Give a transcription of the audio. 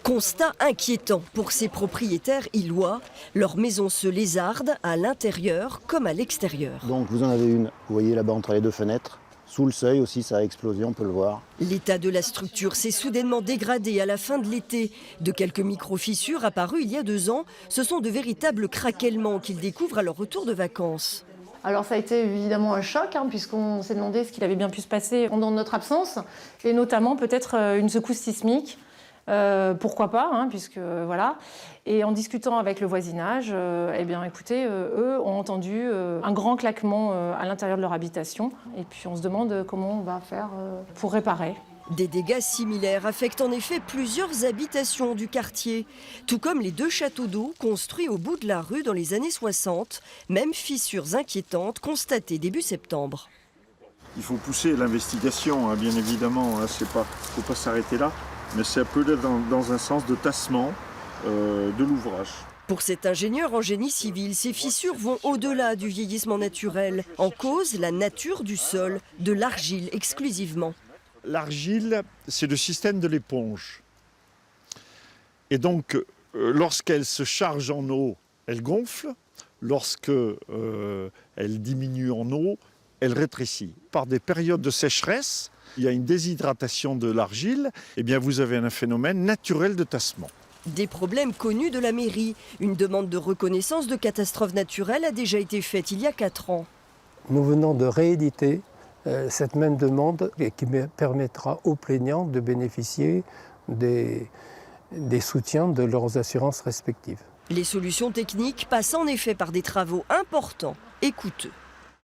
Constat inquiétant pour ces propriétaires illois. Leur maison se lézarde à l'intérieur comme à l'extérieur. Donc vous en avez une, vous voyez là-bas entre les deux fenêtres. Sous le seuil aussi, ça a explosé, on peut le voir. L'état de la structure s'est soudainement dégradé à la fin de l'été. De quelques micro-fissures apparues il y a 2 ans, ce sont de véritables craquellements qu'ils découvrent à leur retour de vacances. Alors ça a été évidemment un choc, puisqu'on s'est demandé ce qu'il avait bien pu se passer pendant notre absence, et notamment peut-être une secousse sismique. Pourquoi pas, puisque voilà. Et en discutant avec le voisinage, écoutez, eux ont entendu un grand claquement à l'intérieur de leur habitation. Et puis on se demande comment on va faire pour réparer. Des dégâts similaires affectent en effet plusieurs habitations du quartier, tout comme les 2 châteaux d'eau construits au bout de la rue dans les années 60, même fissures inquiétantes constatées début septembre. Il faut pousser l'investigation, bien évidemment, il ne faut pas s'arrêter là, mais c'est un peu dans un sens de tassement de l'ouvrage. Pour cet ingénieur en génie civil, ces fissures vont au-delà du vieillissement naturel. En cause, la nature du sol, de l'argile exclusivement. L'argile, c'est le système de l'éponge. Et donc, lorsqu'elle se charge en eau, elle gonfle. Lorsqu'elle diminue en eau, elle rétrécit. Par des périodes de sécheresse, il y a une déshydratation de l'argile. Eh bien, vous avez un phénomène naturel de tassement. Des problèmes connus de la mairie. Une demande de reconnaissance de catastrophe naturelle a déjà été faite il y a 4 ans. Nous venons de rééditer cette même demande qui permettra aux plaignants de bénéficier des soutiens de leurs assurances respectives. Les solutions techniques passent en effet par des travaux importants et coûteux.